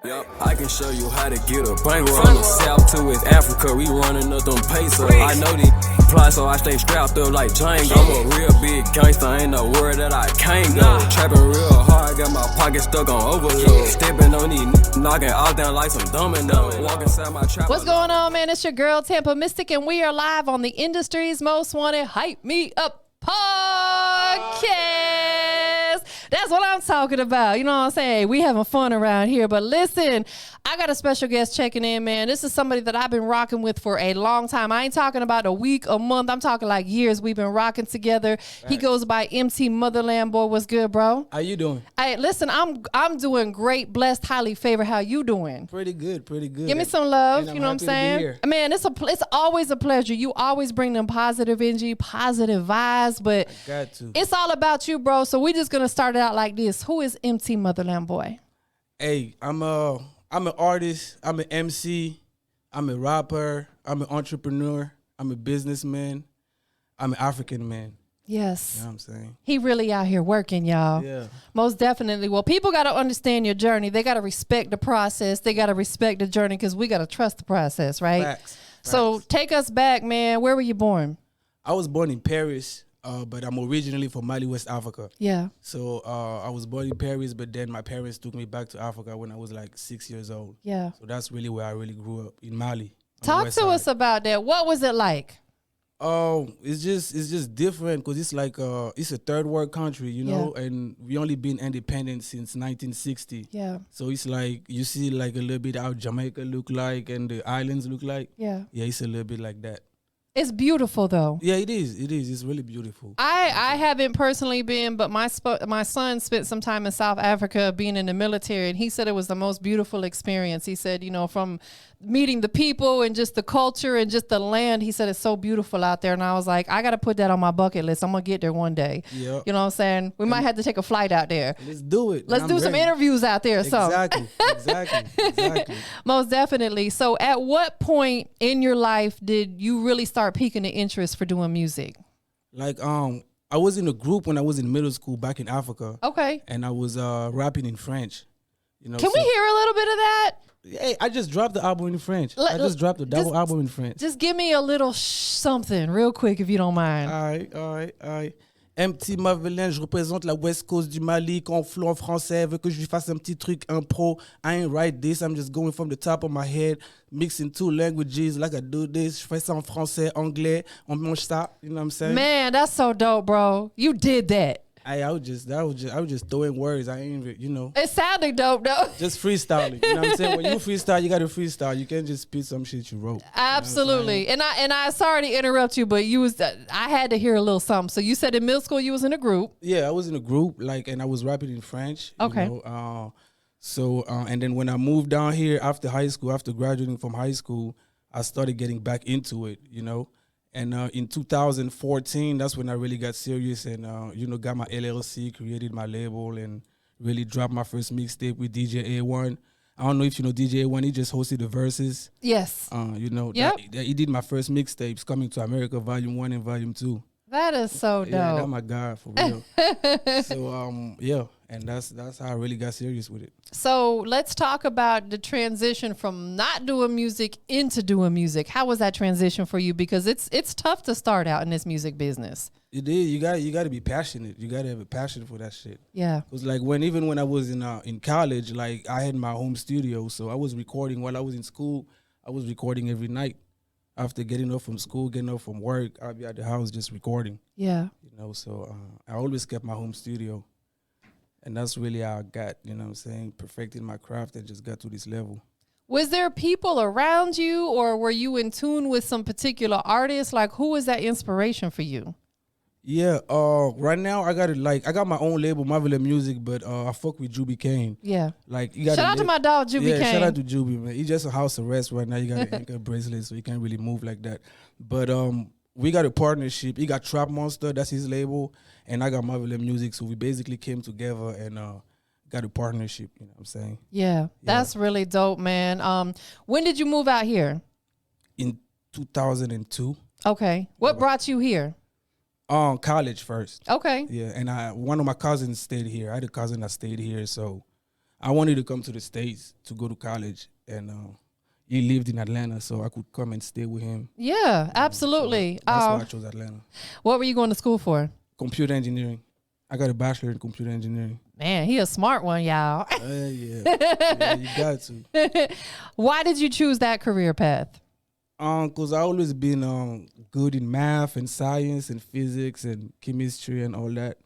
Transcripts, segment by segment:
Yup, I can show you how to get a bankroll. From the south to West Africa, we running up them pesos. I know these fly, so I stay strapped up like Django. I'm a real big gangster, ain't no word that I can't go. Trapping real hard, got my pocket stuck on overload. Stepping on these knocking all down like some dominoes. Walk inside my trap. What's going on, man? It's your girl TampaMystic, and we are live on the industry's most wanted Hype Me Up podcast. That's what I'm talking about. You know what I'm saying? We having fun around here. But listen, I got a special guest checking in, man. This is somebody that I've been rocking with for a long time. I ain't talking about a week, a month. I'm talking like years. We've been rocking together. Right. He goes by Motherlandboy. What's good, bro? How you doing? Hey, listen, I'm doing great, blessed, highly favored. How you doing? Pretty good, pretty good. Give me some love. You know what I'm saying? Man, it's always a pleasure. You always bring them positive energy, positive vibes, but I got to. It's all about you, bro. So we're just gonna start it out like this. Who is Motherlandboy? Hey, I'm an artist. I'm an MC. I'm a rapper. I'm an entrepreneur. I'm a businessman. I'm an African man. Yes. You know what I'm saying? He really out here working, y'all. Yeah. Most definitely. Well, people got to understand your journey. They got to respect the process. They got to respect the journey because we got to trust the process, right? Facts. So take us back, man. Where were you born? I was born in Paris, but I'm originally from Mali, West Africa. Yeah. So I was born in Paris, but then my parents took me back to Africa when I was like 6 years old. Yeah. So that's really where I really grew up, in Mali. Talk to us about that. What was it like? Oh, it's just different because it's like it's a third world country, you know, and we only been independent since 1960. Yeah. So it's like you see like a little bit how Jamaica look like and the islands look like. Yeah. Yeah, it's a little bit like that. It's beautiful though. Yeah, it is. It is. It's really beautiful. I haven't personally been, but my son spent some time in South Africa being in the military, and he said it was the most beautiful experience. He said, you know, from meeting the people and just the culture and just the land, he said it's so beautiful out there. And I was like, I got to put that on my bucket list. I'm going to get there one day. Yeah. You know what I'm saying? We might have to take a flight out there. Let's do it. Let's do some interviews out there. Exactly. Exactly. Most definitely. So at what point in your life did you really start piquing the interest for doing music? Like, I was in a group when I was in middle school back in Africa. Okay. And I was rapping in French. You know, Can we hear a little bit of that? Hey, I just dropped the album in French. I just dropped the double album in French. Just give me a little something real quick if you don't mind. All right. MC Motherland, je représente la West Coast du Mali. Quand on flow en français, veut que je lui fasse un petit truc impro. I ain't write this, I'm just going from the top of my head, mixing two languages like I do this. Je fais ça en français, anglais, on mange ça. You know what I'm saying? Man, that's so dope, bro. You did that. I was just throwing words. I ain't even, you know. It sounded dope, though. Just freestyling. You know what I'm saying? When you freestyle, you got to freestyle. You can't just spit some shit you wrote. Absolutely. You know and I sorry to interrupt you, but I had to hear a little something. So you said in middle school you was in a group. Yeah, I was in a group, and I was rapping in French. Okay. You know? And then when I moved down here after high school, after graduating from high school, I started getting back into it, you know. And in 2014, that's when I really got serious and, got my LLC, created my label, and really dropped my first mixtape with DJ A1. I don't know if you know DJ A1. He just hosted the Verses. Yes. He did my first mixtapes, Coming to America, Volume 1 and Volume 2. That is so dope. Yeah, that's my guy, for real. So, and that's how I really got serious with it. So let's talk about the transition from not doing music into doing music. How was that transition for you? Because it's tough to start out in this music business. It is. You got to be passionate. You got to have a passion for that shit. Yeah. It was like even when I was in college, like I had my home studio, so I was recording while I was in school. I was recording every night. After getting off from school, getting off from work, I'd be at the house just recording. Yeah. You know, so I always kept my home studio. And that's really how I got, you know what I'm saying, perfected my craft and just got to this level. Was there people around you, or were you in tune with some particular artists? Like, who was that inspiration for you? Yeah, right now I got my own label, Marvelous Music, but I fuck with Juby Kane. Yeah. Like you got shout out to my dog Juby Kane. Shout out to Juby, man. He's just a house arrest right now. You got an ankle bracelet, so he can't really move like that. But we got a partnership. He got Trap Monster, that's his label, and I got Marvelous Music. So we basically came together and got a partnership, you know what I'm saying? Yeah. That's really dope, man. When did you move out here? In 2002. Okay. What brought you here? College first. Okay. Yeah, and one of my cousins stayed here. I had a cousin that stayed here, so I wanted to come to the States to go to college, and he lived in Atlanta, so I could come and stay with him. Yeah, absolutely. So that's why I chose Atlanta. What were you going to school for? Computer engineering. I got a bachelor in computer engineering. Man, he a smart one, y'all. Yeah, you got to. Why did you choose that career path? Cause I always been good in math and science and physics and chemistry and all that.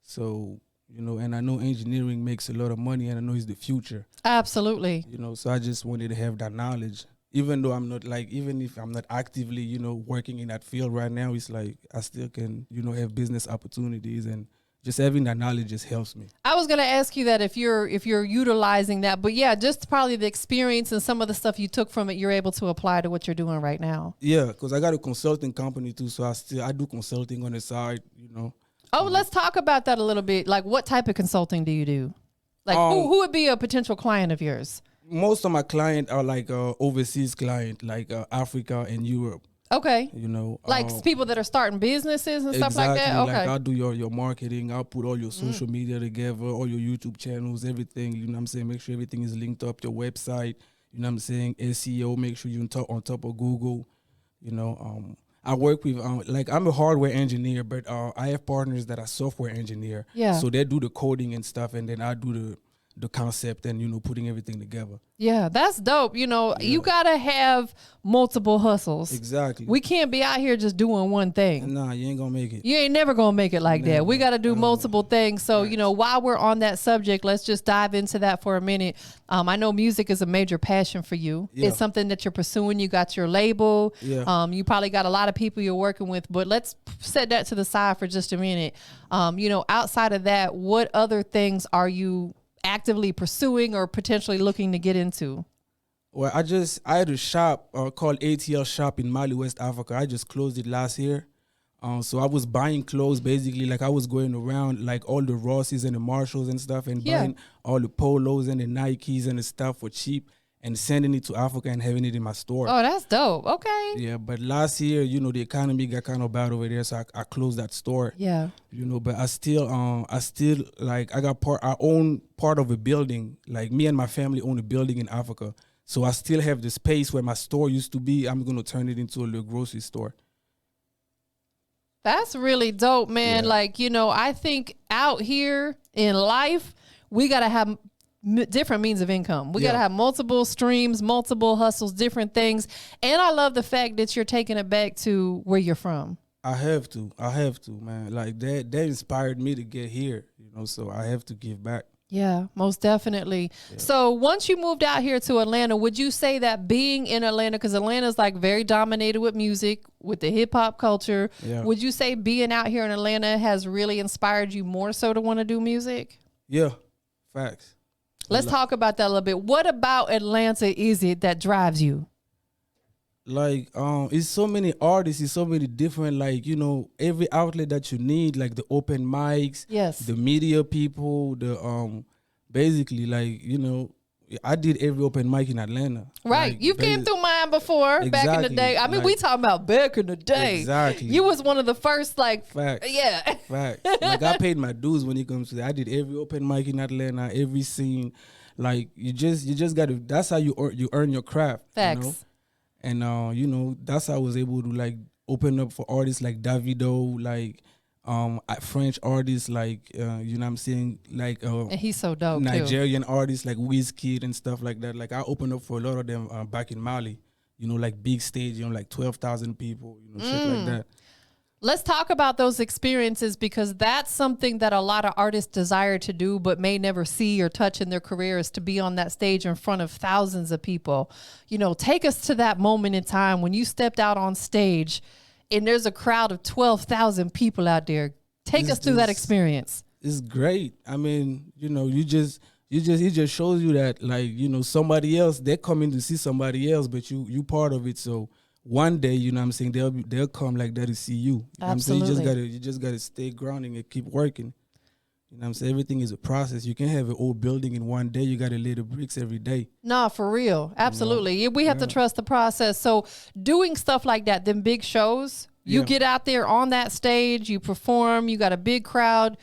So, you know, and I know engineering makes a lot of money, and I know it's the future. Absolutely. You know, so I just wanted to have that knowledge. Even though I'm not even if I'm not actively, you know, working in that field right now, it's like I still can, you know, have business opportunities, and just having that knowledge just helps me. I was gonna ask you that if you're utilizing that, but yeah, just probably the experience and some of the stuff you took from it, you're able to apply to what you're doing right now. Yeah, because I got a consulting company too, so I do consulting on the side, you know. Oh, let's talk about that a little bit. Like, what type of consulting do you do? Like, who would be a potential client of yours? Most of my clients are like overseas client, like Africa and Europe. Okay. You know, like people that are starting businesses and stuff like that. Okay. Like I'll do your marketing. I'll put all your social media together, all your YouTube channels, everything. You know what I'm saying? Make sure everything is linked up. Your website. You know what I'm saying? SEO. Make sure you're on top of Google. You know, I work with like I'm a hardware engineer, but I have partners that are software engineer. Yeah. So they do the coding and stuff, and then I do the concept and, you know, putting everything together. Yeah, that's dope. You know, you got to have multiple hustles. Exactly. We can't be out here just doing one thing. Nah, you ain't gonna make it. You ain't never going to make it like that. We got to do multiple things. So, you know, while we're on that subject, let's just dive into that for a minute. I know music is a major passion for you. Yeah. It's something that you're pursuing. You got your label. Yeah. You probably got a lot of people you're working with, but let's set that to the side for just a minute. You know, outside of that, what other things are you actively pursuing or potentially looking to get into? Well, I had a shop called ATL Shop in Mali, West Africa. I just closed it last year. So I was buying clothes, basically, like I was going around like all the Rosses and the Marshalls and stuff, and buying all the Polos and the Nikes and the stuff for cheap and sending it to Africa and having it in my store. Oh, that's dope. Okay. Yeah, but last year, you know, the economy got kind of bad over there, so I closed that store. Yeah. You know, but I still like I own part of a building. Like me and my family own a building in Africa. So I still have the space where my store used to be. I'm gonna turn it into a little grocery store. That's really dope, man. Yeah. Like, you know, I think out here in life, we got to have different means of income. We got to have multiple streams, multiple hustles, different things. And I love the fact that you're taking it back to where you're from. I have to, man. Like that inspired me to get here, you know, so I have to give back. Yeah, most definitely. Yeah. So once you moved out here to Atlanta, would you say that being in Atlanta, because Atlanta's like very dominated with music, with the hip hop culture, would you say being out here in Atlanta has really inspired you more so to want to do music? Yeah, facts. Let's talk about that a little bit. What about Atlanta is it that drives you? Like, it's so many artists, it's so many different, like, you know, every outlet that you need, like the open mics, the media people, the basically, like, you know, I did every open mic in Atlanta. Right. Like, you came through mine before, back in the day. I mean, like, we talking about back in the day. Exactly. You was one of the first, like, facts. Yeah. Facts. Like, I paid my dues when it comes to that. I did every open mic in Atlanta, every scene. Like, you just got to, that's how you earn your craft. Facts. You know? And, you know, that's how I was able to, like, open up for artists like Davido, like, French artists, like, you know what I'm saying? Like, and he's so dope, Nigerian artists like Wizkid and stuff like that. Like, I opened up for a lot of them back in Mali, you know, like big stage, you know, like 12,000 people, you know, shit like that. Let's talk about those experiences, because that's something that a lot of artists desire to do but may never see or touch in their career, is to be on that stage in front of thousands of people. You know, take us to that moment in time when you stepped out on stage and there's a crowd of 12,000 people out there. Take us through that experience. It's great. I mean, you know, it just shows you that, like, you know, somebody else, they're coming to see somebody else, but you part of it. So one day, you know what I'm saying, they'll come like that to see you. You know what I'm saying? You just gotta stay grounding and keep working. You know what I'm saying? Everything is a process. You can't have an old building in one day. You gotta lay the bricks every day. No, for real. Absolutely. You know? We have to trust the process. So doing stuff like that, them big shows, you get out there on that stage, you perform, you got a big crowd.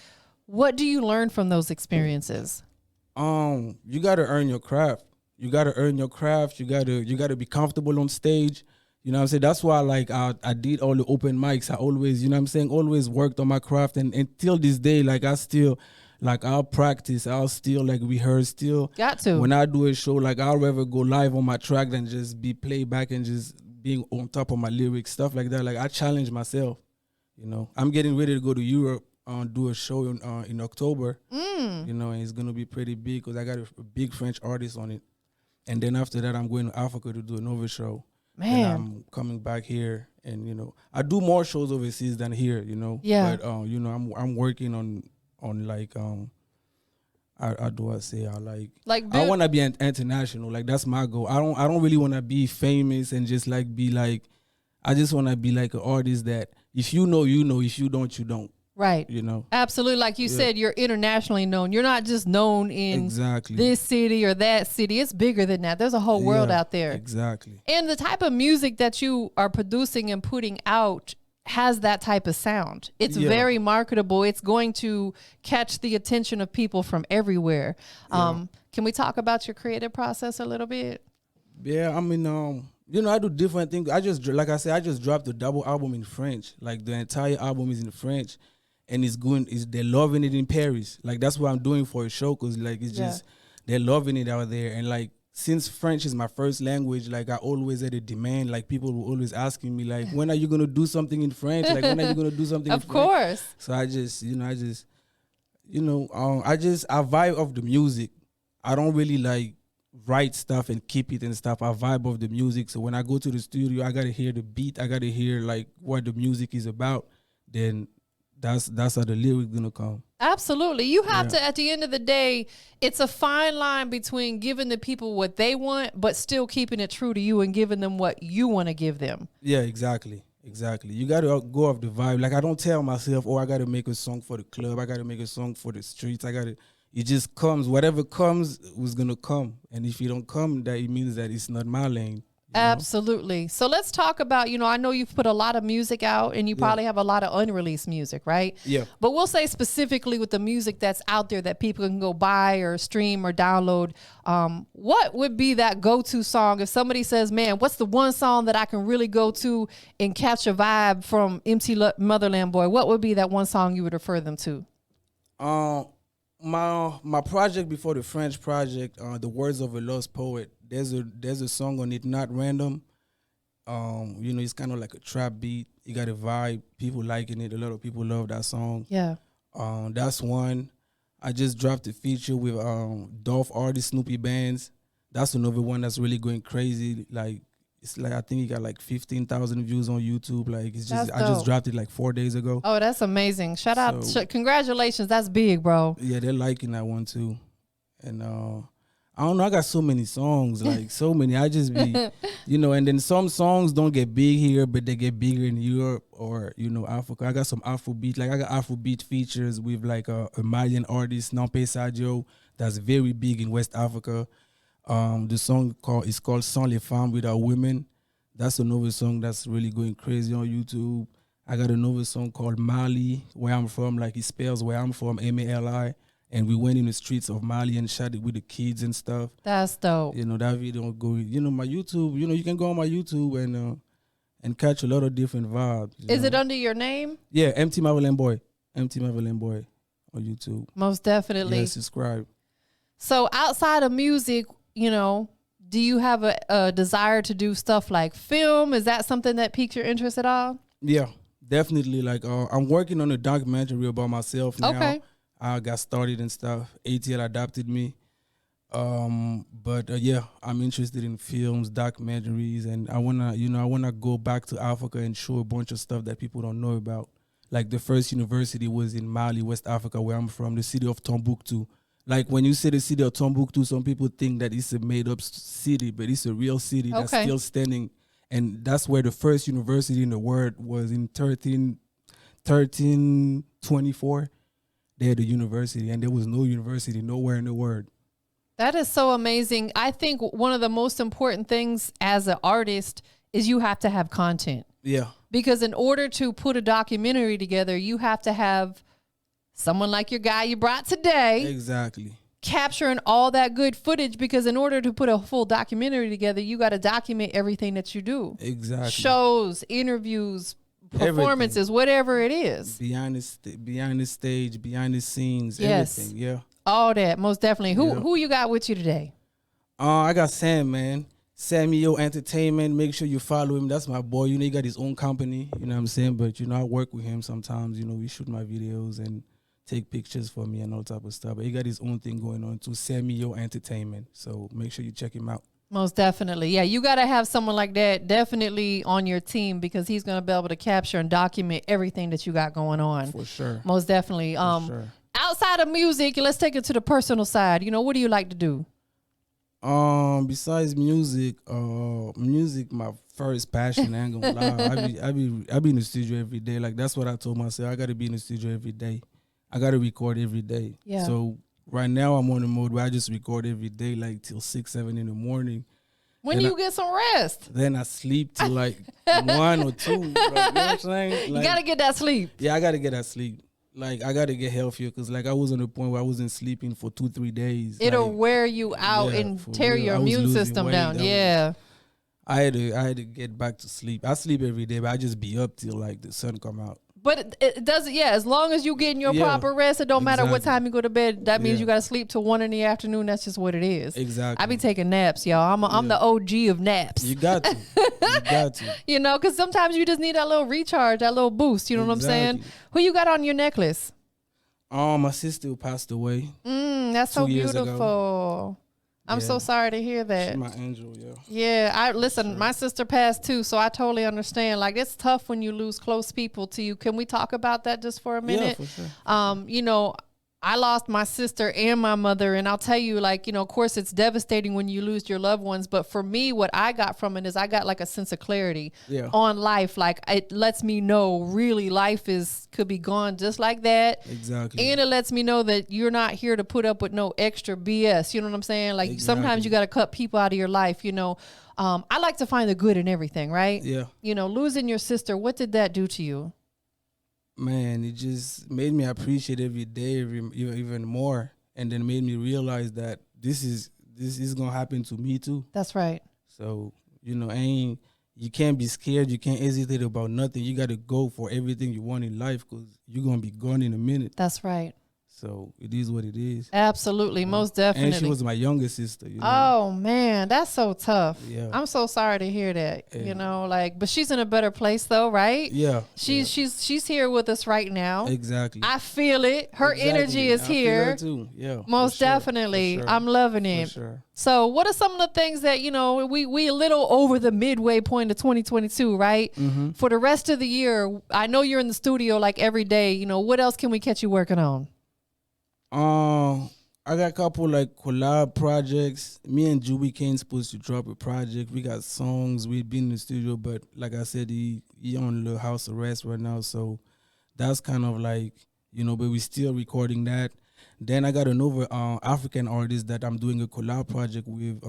What do you learn from those experiences? You gotta earn your craft. You gotta earn your craft. You gotta be comfortable on stage. You know what I'm saying? That's why like I did all the open mics. I always, you know what I'm saying, always worked on my craft, and until this day, like I still like I'll practice, I'll still like rehearse still. Got to. When I do a show, like I'll rather go live on my track than just be playback and just being on top of my lyrics, stuff like that. Like I challenge myself, you know. I'm getting ready to go to Europe, do a show in October, you know, and it's gonna be pretty big because I got a big French artist on it. And then after that, I'm going to Africa to do another show. Man. And I'm coming back here, and you know, I do more shows overseas than here, you know. Yeah. But you know, I'm working on like I do I say I like I want to be international. Like that's my goal. I don't really want to be famous and just like be like. I just want to be like an artist that if you know, you know. If you don't, you don't. Right. You know. Absolutely. Like you said, you're internationally known. You're not just known in this city or that city. It's bigger than that. There's a whole world out there. Exactly. And the type of music that you are producing and putting out has that type of sound. It's very marketable. It's going to catch the attention of people from everywhere. Can we talk about your creative process a little bit? Yeah, I mean, you know, I do different things. I just, like I said, I just dropped a double album in French. Like the entire album is in French, and they're loving it in Paris. Like that's what I'm doing for a show, cause like it's just they're loving it out there. And like since French is my first language, like I always had a demand. Like people were always asking me, like, when are you gonna do something in French? Like when are you gonna do something? Of course. So I vibe off the music. I don't really like write stuff and keep it and stuff. I vibe off the music. So when I go to the studio, I gotta hear the beat. I gotta hear like what the music is about. Then that's how the lyrics gonna come. Absolutely. You have to, at the end of the day, it's a fine line between giving the people what they want, but still keeping it true to you and giving them what you want to give them. Yeah, exactly. You got to go off the vibe. Like I don't tell myself, oh, I got to make a song for the club. I got to make a song for the streets. It just comes. Whatever comes was going to come. And if it don't come, that it means that it's not my lane. Absolutely. So let's talk about, I know you've put a lot of music out and you probably have a lot of unreleased music, right? Yeah. But we'll say specifically with the music that's out there that people can go buy or stream or download, what would be that go-to song if somebody says, man, what's the one song that I can really go to and catch a vibe from Motherlandboy? What would be that one song you would refer them to? My project before the French project, The Words of a Lost Poet, there's a song on it, Not Random. It's kind of like a trap beat. You got a vibe. People liking it. A lot of people love that song. Yeah. That's one. I just dropped a feature with Dolph Artist, Snoopy Bands. That's another one that's really going crazy. Like it's like I think he got like 15,000 views on YouTube. Like it's just I just dropped it like 4 days ago. Oh, that's amazing! Shout out, congratulations! That's big, bro. Yeah, they're liking that one too, and I don't know. I got so many songs, like so many. I just be, and then some songs don't get big here, but they get bigger in Europe or, Africa. I got some Afrobeat. Like I got Afrobeat features with like a Malian artist, Nampe Sadio, that's very big in West Africa. The song is called Sans les femmes, Without Women. That's another song that's really going crazy on YouTube. I got another song called Mali, where I'm from. Like it spells where I'm from, Mali. And we went in the streets of Mali and shot it with the kids and stuff. That's dope. That video go, my YouTube, you can go on my YouTube and catch a lot of different vibes. Is it under your name? Yeah, MT Motherlandboy. MT Motherlandboy on YouTube. Most definitely. Yeah, subscribe. So outside of music, do you have a desire to do stuff like film? Is that something that piques your interest at all? Yeah, definitely. Like I'm working on a documentary about myself now. Okay. I got started and stuff. ATL adopted me. But I'm interested in films, documentaries, and I wanna go back to Africa and show a bunch of stuff that people don't know about. Like the first university was in Mali, West Africa, where I'm from, the city of Tombouctou. Like when you say the city of Tombouctou, some people think that it's a made-up city, but it's a real city that's still standing. And that's where the first university in the world was in 1324. They had a university, and there was no university nowhere in the world. That is so amazing. I think one of the most important things as an artist is you have to have content. Yeah. Because in order to put a documentary together, you have to have someone like your guy you brought today. Exactly. capturing all that good footage, because in order to put a full documentary together, you got to document everything that you do. Exactly. Shows, interviews, performances, whatever it is. Behind the stage, behind the scenes, Yes. everything. Yeah. All that, most definitely. Who you got with you today? I got Sam, man. Samuel Entertainment. Make sure you follow him. That's my boy. You know, he got his own company. You know what I'm saying? But, you know, I work with him sometimes. You know, we shoot my videos and take pictures for me and all type of stuff. But he got his own thing going on too, Samuel Entertainment. So make sure you check him out. Most definitely. Yeah, you got to have someone like that definitely on your team, because he's going to be able to capture and document everything that you got going on. For sure. Most definitely. For sure. Outside of music, let's take it to the personal side. You know, what do you like to do? Besides music, music my first passion. I ain't gonna lie. I be in the studio every day. Like, that's what I told myself. I gotta be in the studio every day. I gotta record every day. Yeah. So right now I'm on the mode where I just record every day, like till 6, 7 in the morning. When do you get some rest? Then I sleep till like 1 or 2. Like, you know what I'm saying? Like, You got to get that sleep. yeah, I gotta get that sleep. Like, I gotta get healthier, because like I was on the point where I wasn't sleeping for 2-3 days. It'll like, wear you out yeah, and for tear real. your I was immune losing system weight. down. That was- Yeah. I had to get back to sleep. I sleep every day, but I just be up till like the sun come out. But it doesn't, as long as you getting your Yeah, proper rest, it don't matter what exactly. time you go to bed. That means Yeah. you got to sleep till 1 in the afternoon. That's just what it is. Exactly. I be taking naps, y'all. I'm the OG of naps. You got to. You got to. You know, because sometimes you just need that little recharge, that little boost. You know what I'm saying? Exactly. Who you got on your necklace? My sister passed away. That's so 2 years ago. beautiful. I'm so Yeah. sorry to hear that. She's my angel, yeah. Yeah, I listen. My sister passed too, so I totally understand. Like, it's tough when you lose close people to you. Can we talk about that just for a minute? Yeah, for sure. You know, I lost my sister and my mother, and I'll tell you, like, you know, of course, it's devastating when you lose your loved ones. But for me, what I got from it is I got like a sense of clarity on life. Like, it lets me know really life could be gone just like that. Exactly. And it lets me know that you're not here to put up with no extra BS. You know what I'm saying? Like, sometimes you got to cut people out of your life, you know. I like to find the good in everything, right? Yeah. You know, losing your sister, what did that do to you? Man, it just made me appreciate every day even more, and then made me realize that this is gonna happen to me too. That's right. So, you know, you can't be scared. You can't hesitate about nothing. You got to go for everything you want in life, because you're gonna be gone in a minute. That's right. So it is what it is. Absolutely. Most definitely. And she was my younger sister. You know? Oh man, that's so tough. Yeah. I'm so sorry to hear that. Yeah. You know, like, but she's in a better place though, right? Yeah. She's here with us right now. Exactly. I feel it. Her Exactly. energy is I feel here. that too. Yeah. Most for sure, definitely. for sure, I'm loving for it. sure. So what are some of the things that, you know, we a little over the midway point of 2022, right? Mm-hmm. For the rest of the year, I know you're in the studio like every day. You know, what else can we catch you working on? I got a couple like collab projects. Me and Juby Kane's supposed to drop a project. We got songs. We've been in the studio, but like I said, he on the house arrest right now. So that's kind of like, you know, but we still recording that. Then I got another African artist that I'm doing a collab project with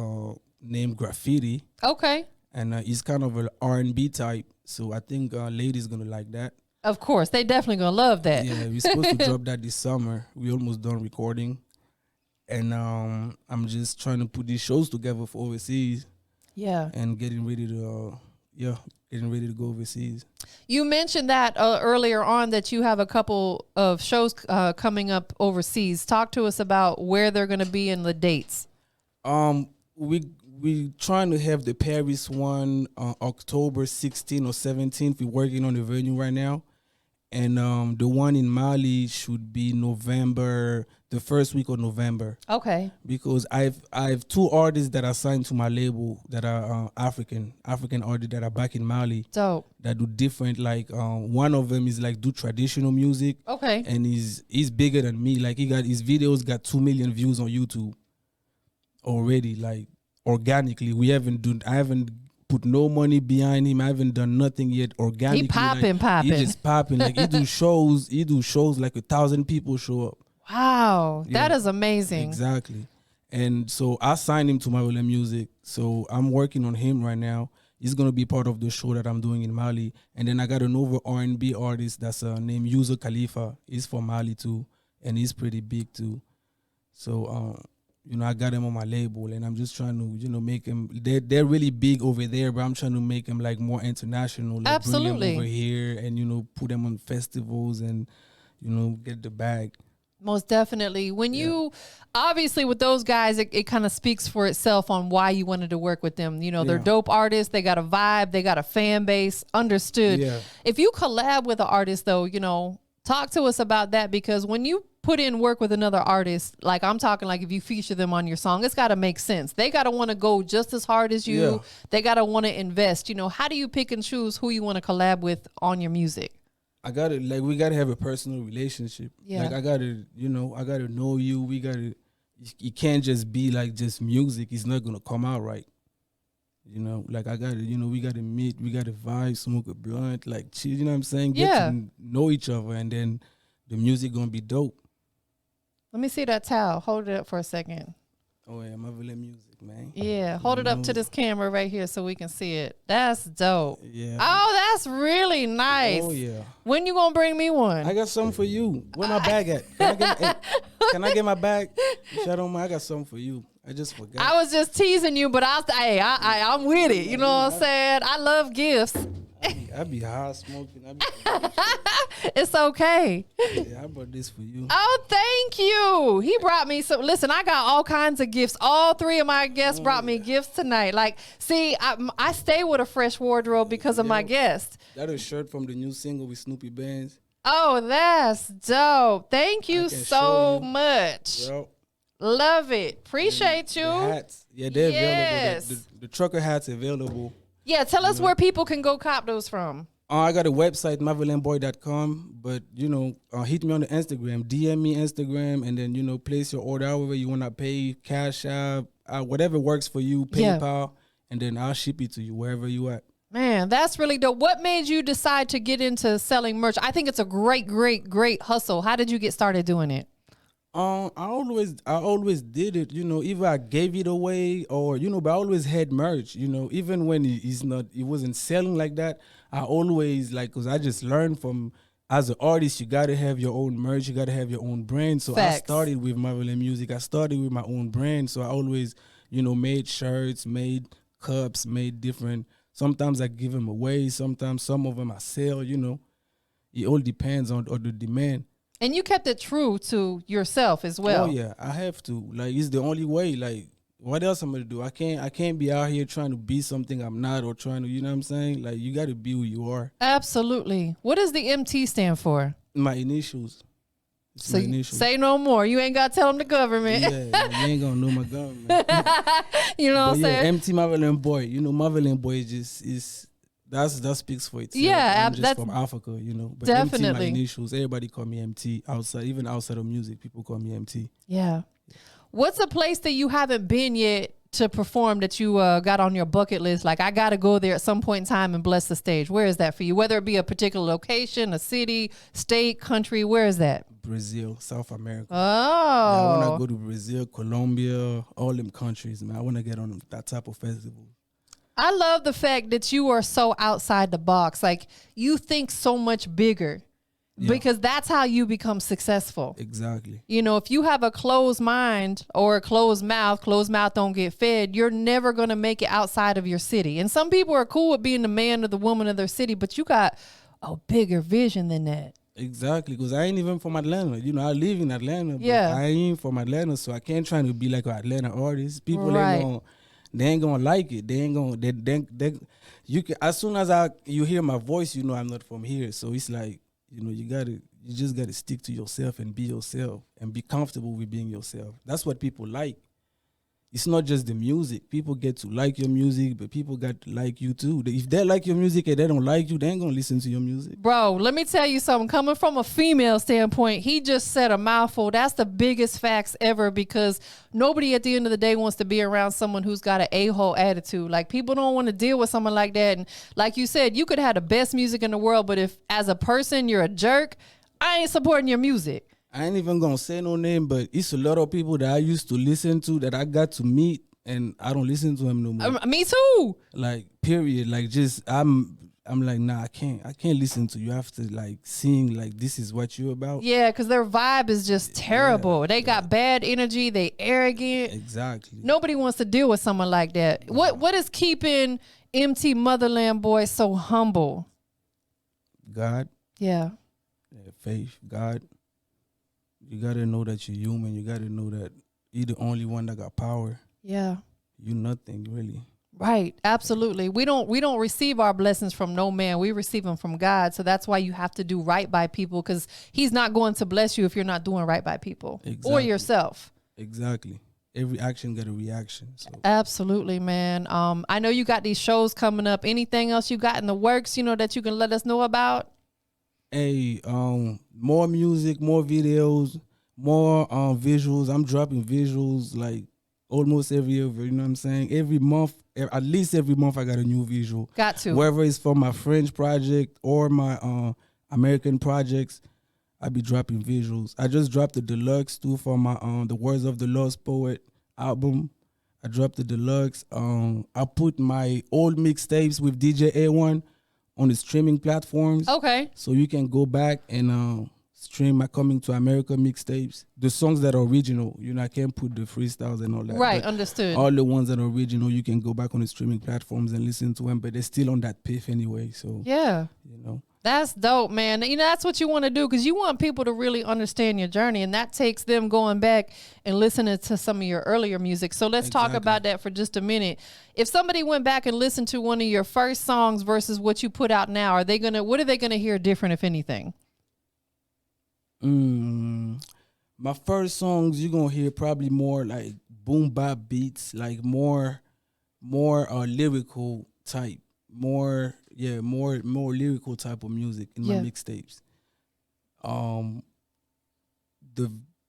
named Graffiti. Okay. And he's kind of an R&B type. So I think ladies gonna like that. Of course. They definitely going to love that. Yeah, we're supposed to drop that this summer. We almost done recording. And I'm just trying to put these shows together for overseas. Yeah. And getting ready to go overseas. You mentioned that earlier on, that you have a couple of shows coming up overseas. Talk to us about where they're going to be and the dates. We trying to have the Paris one October 16th or 17th. We're working on the venue right now. And the one in Mali should be the first week of November. Okay. Because I have two artists that are signed to my label that are African artists that are back in Mali. Dope. That do different, like one of them is like do traditional music. Okay. And he's bigger than me. Like his videos got 2 million views on YouTube already, like organically. I haven't put no money behind him. I haven't done nothing yet organically. He popping. He just popping. Like he do shows like 1,000 people show up. Wow. Yeah, that is amazing. Exactly. And so I signed him to Motherland Music. So I'm working on him right now. He's gonna be part of the show that I'm doing in Mali. And then I got another R&B artist that's named User Khalifa. He's from Mali too, and he's pretty big too. So you know, I got them on my label, and I'm just trying to, you know, make them. They're really big over there, but I'm trying to make them like more international. Like Absolutely. bring them over here, and you know, put them on festivals, and you know, get the bag. Most definitely. When you, obviously with those guys, it kind of speaks for itself on why you wanted to work with them. You know, they're dope artists. They got a vibe. They got a fan base. Understood. Yeah. If you collab with an artist though, you know, talk to us about that, because when you put in work with another artist, like I'm talking like if you feature them on your song, it's got to make sense. They got to want to go just as hard as you. Yeah. They got to want to invest. You know, how do you pick and choose who you want to collab with on your music? I gotta, like, we gotta have a personal relationship. Yeah. Like I gotta, you know, I gotta know you. We gotta, you can't just be like just music. It's not gonna come out right. You know, like I gotta, you know, we gotta meet, we gotta vibe, smoke a blunt, like chill, you know what I'm saying? Get to know each other, and then the music gonna be dope. Let me see that towel. Hold it up for a second. Oh yeah, Motherland music, man. Yeah, hold it up to this camera right here so we can see it. That's dope. Yeah. Oh, that's really nice. Oh yeah. When you gonna bring me one? I got something for you. Where my bag at? Can I get my bag? If I don't mind, I got something for you. I just forgot. I was just teasing you, but I'm with it. You know what I'm saying? I love gifts. I be high smoking. It's okay. Yeah, I brought this for you. Oh, thank you. He brought me some. Listen, I got all kinds of gifts. All three of my guests brought me gifts tonight. Like, see, I stay with a fresh wardrobe because of my guests. That a shirt from the new single with Snoopy Bands. Oh, that's dope. Thank you so you. much. Yep. Love it. Appreciate you. The hats. Yeah, they're Yes. available. The trucker hats available. Yeah, tell us where people can go cop those from. I got a website, Motherlandboy.com, but, you know, hit me on the Instagram, DM me Instagram, and then, you know, place your order however you want to pay, Cash App, whatever works for you, PayPal, and then I'll ship it to you wherever you at. Man, that's really dope. What made you decide to get into selling merch? I think it's a great, great, great hustle. How did you get started doing it? I always did it, you know, either I gave it away or, you know, but I always had merch, you know, even when it wasn't selling like that. I always, like, cause I just learned from, as an artist, you gotta have your own merch, you gotta have your own brand. So Facts. I started with Motherland Music. I started with my own brand. So I always, you know, made shirts, made cups, made different, sometimes I give them away. Sometimes some of them I sell, you know, it all depends on the demand. And you kept it true to yourself as well. Oh yeah, I have to. Like, it's the only way. Like, what else I'm gonna do? I can't be out here trying to be something I'm not, or trying to, you know what I'm saying? Like, you gotta be who you are. Absolutely. What does the MT stand for? My initials. It's So my initials. say no more. You ain't gotta tell them the government. Yeah, you ain't gonna know my government. You know what I'm saying? MT Motherlandboy. You know, Motherlandboy is that speaks for itself. Yeah, I'm just that's from Africa, you know. But definitely. MT, my initials. Everybody call me MT outside, even outside of music. People call me MT. Yeah. What's a place that you haven't been yet to perform that you got on your bucket list? Like, I got to go there at some point in time and bless the stage. Where is that for you? Whether it be a particular location, a city, state, country, where is that? Brazil, South America. Oh. Yeah, I want to go to Brazil, Colombia, all them countries, man. I want to get on that type of festival. I love the fact that you are so outside the box. Like, you think so much bigger. Because that's how you become successful. Exactly. You know, if you have a closed mind or a closed mouth don't get fed, you're never going to make it outside of your city. And some people are cool with being the man or the woman of their city, but you got a bigger vision than that. Exactly, because I ain't even from Atlanta. You know, I live in Atlanta, but Yeah. I ain't from Atlanta, so I can't try to be like an Atlanta artist. People Right. they ain't gonna like it. They ain't gonna. You can, as soon as you hear my voice, you know I'm not from here. So it's like, you know, you just gotta stick to yourself and be yourself and be comfortable with being yourself. That's what people like. It's not just the music. People get to like your music, but people got to like you too. If they like your music and they don't like you, they ain't gonna listen to your music. Bro, let me tell you something. Coming from a female standpoint, he just said a mouthful. That's the biggest facts ever, because nobody at the end of the day wants to be around someone who's got an a-hole attitude. Like, people don't want to deal with someone like that. And like you said, you could have the best music in the world, but if as a person you're a jerk, I ain't supporting your music. I ain't even gonna say no name, but it's a lot of people that I used to listen to that I got to meet, and I don't listen to them no more. Me too. Like, period. Like, just I'm like, nah, I can't listen to you. I have to like sing like this is what you about. Yeah, because their vibe is just terrible. They got bad energy. They arrogant. Exactly. Nobody wants to deal with someone like that. What is keeping MT Motherlandboy so humble? God. Yeah. Faith, God. You gotta know that you're human. You gotta know that you're the only one that got power. Yeah. You nothing really. Right. Absolutely. We don't receive our blessings from no man. We receive them from God. So that's why you have to do right by people, because he's not going to bless you if you're not doing right by people or yourself. Exactly. Every action got a reaction. So. Absolutely, man. I know you got these shows coming up. Anything else you got in the works, that you can let us know about? Hey, more music, more videos, more visuals. I'm dropping visuals like almost every year, you know what I'm saying? Every month, at least every month I got a new visual. Got to. Whether it's for my French project or my American projects, I be dropping visuals. I just dropped the deluxe too for my The Words of the Lost Poet album. I dropped the deluxe. I put my old mixtapes with DJ A1 on the streaming platforms. Okay. So you can go back and stream my Coming to America mixtapes. The songs that are original, I can't put the freestyles and all that. Right, understood. All the ones that are original, you can go back on the streaming platforms and listen to them, but they're still on that piff anyway. So yeah. That's dope, man. That's what you want to do, because you want people to really understand your journey, and that takes them going back and listening to some of your earlier music. So let's talk about that for just a minute. If somebody went back and listened to one of your first songs versus what you put out now, what are they gonna hear different, if anything? My first songs, you're gonna hear probably more like boom bap beats, like more lyrical type, more lyrical type of music in my mixtapes.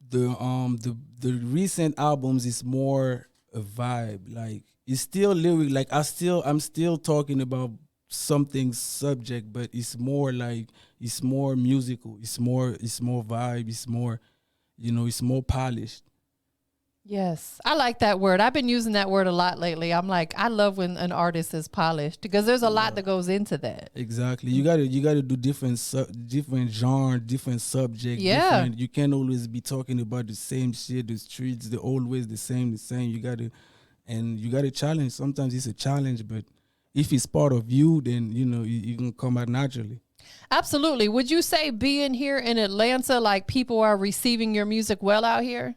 The recent albums is more a vibe. Like it's still lyric. Like I'm still talking about something subject, but it's more like it's more musical. It's more vibe. It's more, it's more polished. Yes, I like that word. I've been using that word a lot lately. I'm like, I love when an artist is polished, because there's a lot that goes into that. Exactly. You gotta do different genre, different subject. Yeah. You can't always be talking about the same shit. The streets, they're always the same. You gotta challenge. Sometimes it's a challenge, but if it's part of you, then you can come out naturally. Absolutely. Would you say being here in Atlanta, like people are receiving your music well out here?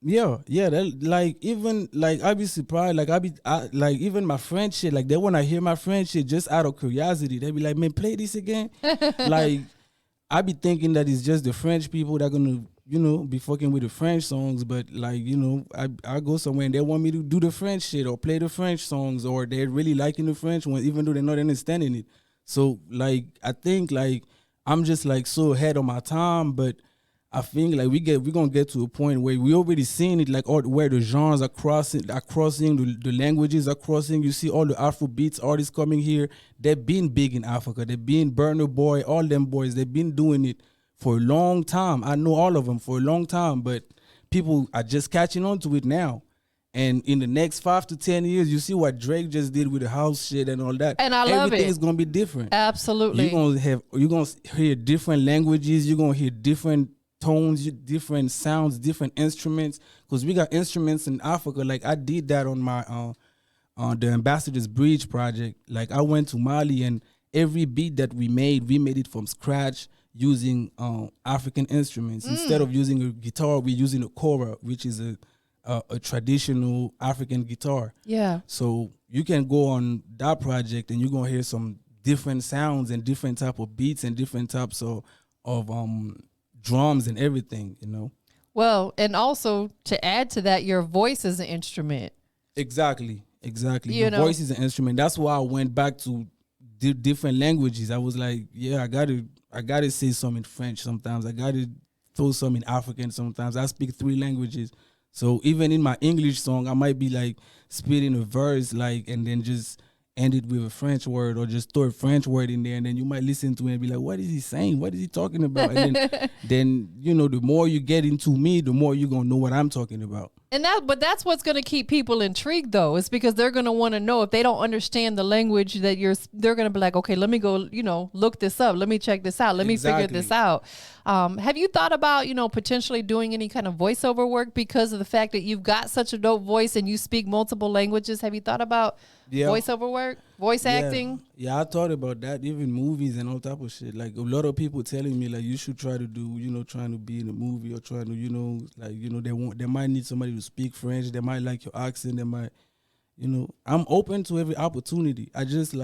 Yeah. I'd be surprised. Like even my French shit. Like they wanna hear my French shit just out of curiosity. They be like, "Man, play this again." Like I be thinking that it's just the French people that gonna be fucking with the French songs. But like I go somewhere and they want me to do the French shit or play the French songs, or they're really liking the French ones, even though they're not understanding it. So like I think like I'm just like so ahead of my time, but I think like we're gonna get to a point where we already seeing it, like where the genres are crossing, the languages are crossing. You see all the Afro beats artists coming here. They've been big in Africa. They've been Burner Boy, all them boys. They've been doing it for a long time. I know all of them for a long time, but people are just catching on to it now. And in the next 5 to 10 years, you see what Drake just did with the house shit and all that. And I love it. Everything is gonna be different. Absolutely. You're gonna hear different languages. You're gonna hear different tones, different sounds, different instruments, because we got instruments in Africa. Like I did that on my on the Ambassador's Bridge project. Like I went to Mali, and every beat that we made it from scratch using African instruments. Instead of using a guitar, we're using a kora, which is a traditional African guitar. Yeah. So you can go on that project and you're gonna hear some different sounds and different type of beats and different types of drums and everything, Well, and also to add to that, your voice is an instrument. Exactly. Your voice is an instrument. That's why I went back to different languages. I was like, yeah, I gotta say some in French sometimes. I gotta throw some in African sometimes. I speak 3 languages. So even in my English song, I might be like spitting a verse, like, and then just end it with a French word, or just throw a French word in there, and then you might listen to it and be like, what is he saying? What is he talking about? And then the more you get into me, the more you're going to know what I'm talking about. But that's what's going to keep people intrigued, though. It's because they're going to want to know if they don't understand the language that they're going to be like, okay, let me go, look this up. Let me check this out. Let me figure this out. Have you thought about, potentially doing any kind of voiceover work because of the fact that you've got such a dope voice and you speak multiple languages? Have you thought about voiceover work, voice acting? Yeah, I thought about that, even movies and all type of shit. Like a lot of people telling me like you should try to do, trying to be in a movie or trying to, they might need somebody to speak French. They might like your accent. They might, I'm open to every opportunity. I just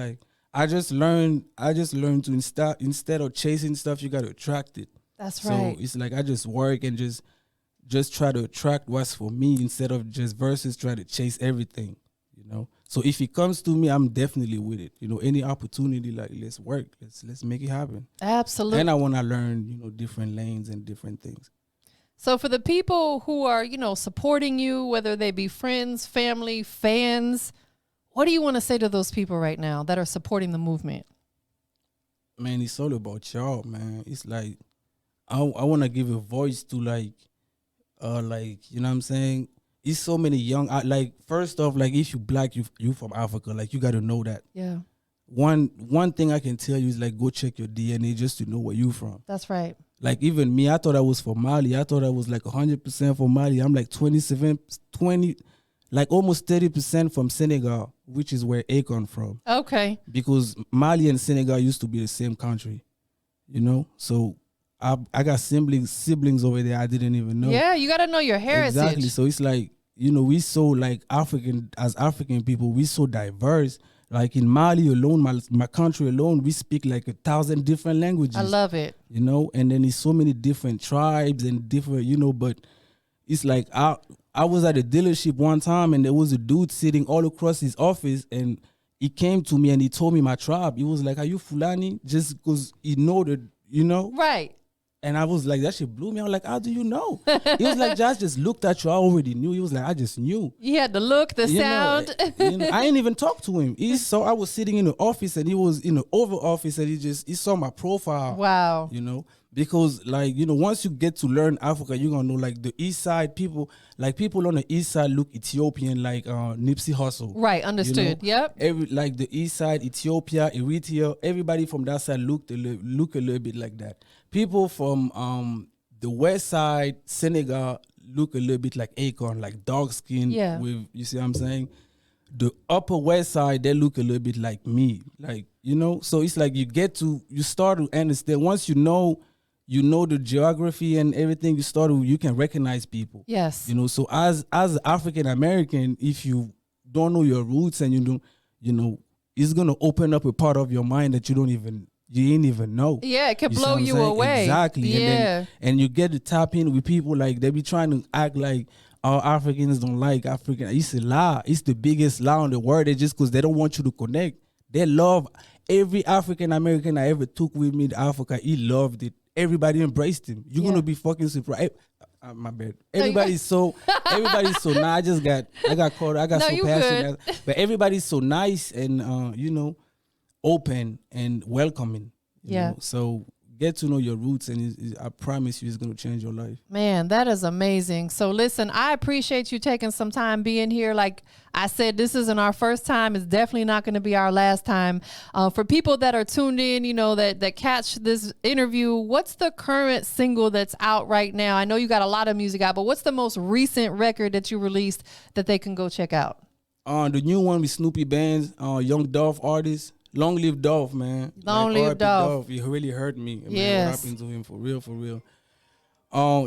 learned to instead of chasing stuff, you got to attract it. That's right. So it's like I just work and just try to attract what's for me instead of just versus try to chase everything, So if it comes to me, I'm definitely with it. Any opportunity, like let's work, let's make it happen. Absolutely. And I want to learn, different lanes and different things. So for the people who are, supporting you, whether they be friends, family, fans, what do you want to say to those people right now that are supporting the movement? Man, it's all about y'all, man. It's like I want to give a voice to you know what I'm saying? It's so many young, first off, if you black, you from Africa, you got to know that. Yeah. One thing I can tell you is go check your DNA just to know where you from. That's right. Even me, I thought I was from Mali. I thought I was 100% from Mali. I'm 20, almost 30% from Senegal, which is where Akon from. Okay. Because Mali and Senegal used to be the same country, So I got siblings over there I didn't even know. Yeah, you got to know your heritage. Exactly. So it's we so African people, we so diverse. In Mali alone, my country alone, we speak 1,000 different languages. I love it. And then it's so many different tribes and different, but it's I was at a dealership one time and there was a dude sitting all across his office and he came to me and he told me my tribe. He was like, "Are you Fulani?" Just because he know that, Right. And I was like, that shit blew me. I was like, how do you know? He was like, just looked at you. I already knew. He was like, I just knew. You had the look, the sound. I ain't even talk to him. I was sitting in the office and he was in the Oval Office and he saw my profile. Wow. Because once you get to learn Africa, you're going to know the East Side people, people on the East Side look Ethiopian Nipsey Hussle. Right, understood. Yep. The East Side, Ethiopia, Eritrea, everybody from that side look a little bit like that. People from the West Side, Senegal, look a little bit like Akon, dark skin. Yeah. With, you see what I'm saying? The Upper West Side, they look a little bit like me. So it's you start to understand. Once you know the geography and everything, you can recognize people. Yes. So as African American, if you don't know your roots and you don't, it's gonna open up a part of your mind that you ain't even know. Yeah, it can blow you away. Exactly. Yeah. And you get to tap in with people they be trying to act like all Africans don't like African. It's a lie. It's the biggest lie in the world. It's just because they don't want you to connect. They love every African American I ever took with me to Africa. He loved it. Everybody embraced him. You're gonna be fucking surprised. My bad. Everybody's so nice. I got caught. I got so passionate. But everybody's so nice and open and welcoming. You know? So get to know your roots and I promise you it's going to change your life. Man, that is amazing. So listen, I appreciate you taking some time being here. Like I said, this isn't our first time. It's definitely not going to be our last time. For people that are tuned in, that catch this interview, what's the current single that's out right now? I know you got a lot of music out, but what's the most recent record that you released that they can go check out? The new one with Snoopy Bands, Young Dolph artist. Long live Dolph, man. Long live Dolph. He really hurt me. Yes. What happened to him for real.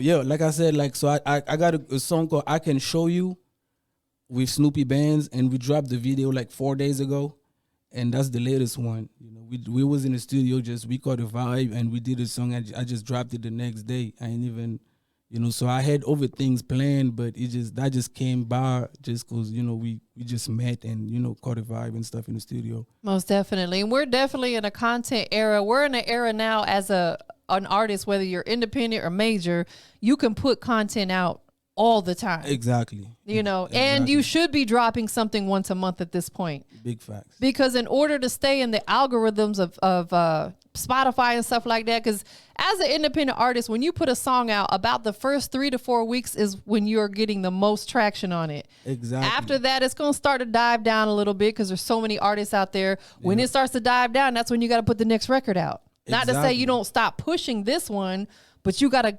Yeah, like I said, so I got a song called I Can Show You with Snoopy Bands, and we dropped the video 4 days ago, and that's the latest one. We was in the studio, we caught a vibe, and we did a song, and I just dropped it the next day. I ain't even, so I had other things planned, but that just came by just because, we just met and, caught a vibe and stuff in the studio. Most definitely. And we're definitely in a content era. We're in an era now as an artist, whether you're independent or major, you can put content out all the time. Exactly. You know, Exactly. and you should be dropping something once a month at this point. Big facts. Because in order to stay in the algorithms of Spotify and stuff like that, because as an independent artist, when you put a song out, about the first 3 to 4 weeks is when you're getting the most traction on it. Exactly. After that, it's going to start to dive down a little bit because there's so many artists out there. When it starts to dive down, that's when you got to put the next record out. Not to say you don't stop pushing this one, but you got to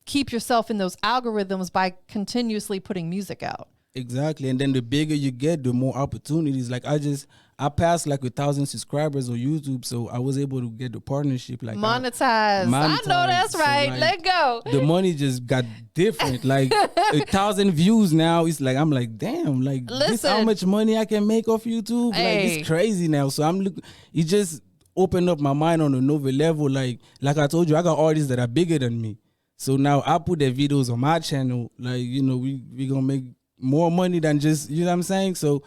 keep yourself in those algorithms by continuously putting music out. Exactly. And then the bigger you get, the more opportunities. Like I passed like 1,000 subscribers on YouTube, so I was able to get the partnership. Like Monetize. I know that's right. So, like, let go. The money just got different. Like 1,000 views now. It's like, I'm like, damn, like this how much money I can make off YouTube. Hey. Like it's crazy now. So it just opened up my mind on another level. Like I told you, I got artists that are bigger than me. So now I put their videos on my channel. Like, you know, we gonna make more money than just, you know what I'm saying? So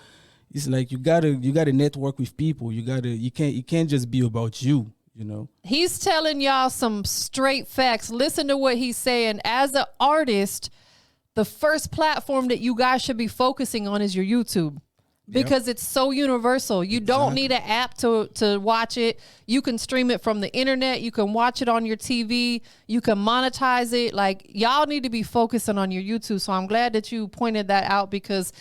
it's like you gotta network with people. You can't just be about you, you know. He's telling y'all some straight facts. Listen to what he's saying. As an artist, the first platform that you guys should be focusing on is your YouTube. Because it's so universal. You don't need an app to watch it. You can stream it from the internet. You can watch it on your TV. You can monetize it. Like, y'all need to be focusing on your YouTube. So I'm glad that you pointed that out, because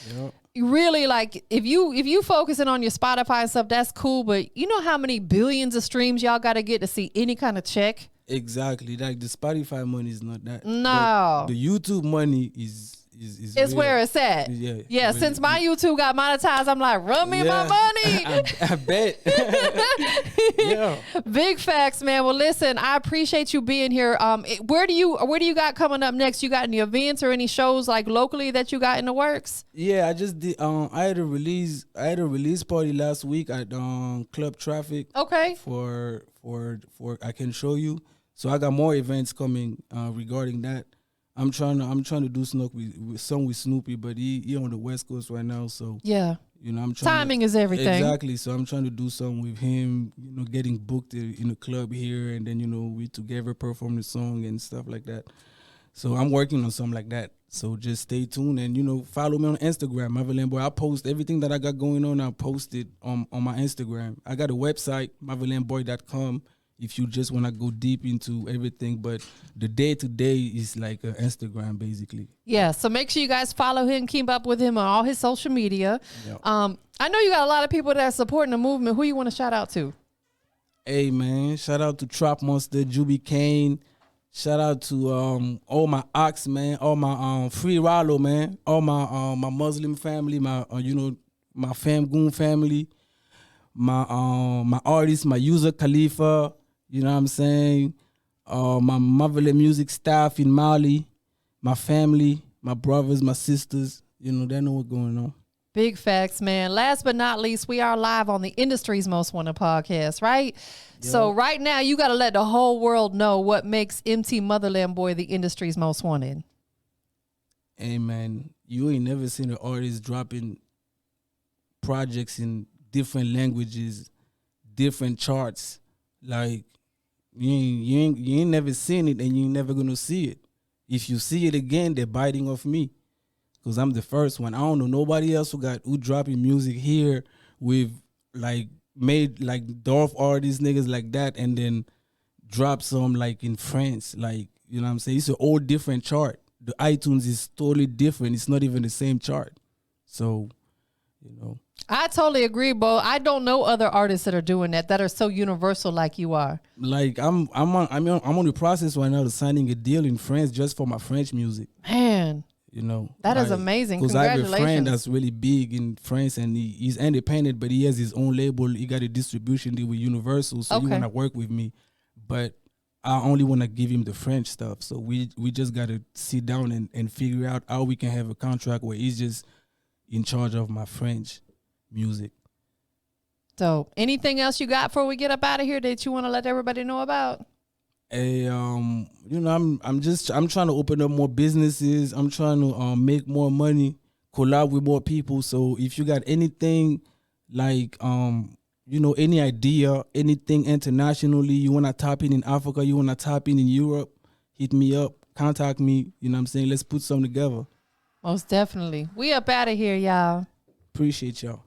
you really, like, if you focusing on your Spotify and stuff, that's cool. But you know how many billions of streams y'all got to get to see any kind of check? Exactly. Like the Spotify money is not that. No. The YouTube money is it's real. where it's at. Yeah. Really, Since my YouTube got monetized, I'm like, run me my money. I bet. Yeah. Big facts, man. Well, listen, I appreciate you being here. Where do you got coming up next? You got any events or any shows like locally that you got in the works? Yeah, I just did. I had a release party last week at Club Traffic. Okay. For I can show you. So I got more events coming regarding that. I'm trying to do some with Snoopy, but he on the West Coast right now. So yeah, you know, I'm trying. Timing is everything. Exactly. So I'm trying to do something with him. You know, getting booked in a club here, and then, you know, we together perform the song and stuff like that. So I'm working on something like that. So just stay tuned and, you know, follow me on Instagram, Motherlandboy. I post everything that I got going on. I post it on my Instagram. I got a website, motherlandboy.com. If you just want to go deep into everything, but the day-to-day is like Instagram, basically. Yeah, so make sure you guys follow him, keep up with him on all his social media. Yep. I know you got a lot of people that are supporting the movement. Who you want to shout out to? Hey, man, shout out to Trap Monster, Juby Kane. Shout out to all my Ox, man, all my Free Rallo, man, all my Muslim family, my my Fam Goon family, my artists, my user Khalifa. You know what I'm saying? My Motherland music staff in Mali, my family, my brothers, my sisters. You know, they know what's going on. Big facts, man. Last but not least, we are live on the Industry's Most Wanted podcast, right? Yep. So right now, you got to let the whole world know what makes MT Motherlandboy the Industry's Most Wanted. Hey, man, you ain't never seen an artist dropping projects in different languages, different charts. Like, you ain't never seen it, and you ain't never gonna see it. If you see it again, they're biting off me, because I'm the first one. I don't know nobody else who dropping music here with like made like Dorf artists, niggas like that, and then drop some like in France. Like, you know what I'm saying? It's an all different chart. The iTunes is totally different. It's not even the same chart. So, you know. I totally agree, Bo. I don't know other artists that are doing that are so universal like you are. Like I'm on the process right now of signing a deal in France just for my French music. Man, you know, that is amazing. Because I have Congratulations. a friend that's really big in France, and he's independent, but he has his own label. He got a distribution deal with Universal, so he want to work with me, but I only want to give him the French stuff. So we just got to sit down and figure out how we can have a contract where he's just in charge of my French music. So anything else you got before we get up out of here that you want to let everybody know about? Hey, you know, I'm trying to open up more businesses. I'm trying to make more money, collab with more people. So if you got anything like you know, any idea, anything internationally, you want to tap in Africa, you want to tap in Europe, hit me up, contact me. You know what I'm saying? Let's put something together. Most definitely. We up out of here, y'all. Appreciate y'all.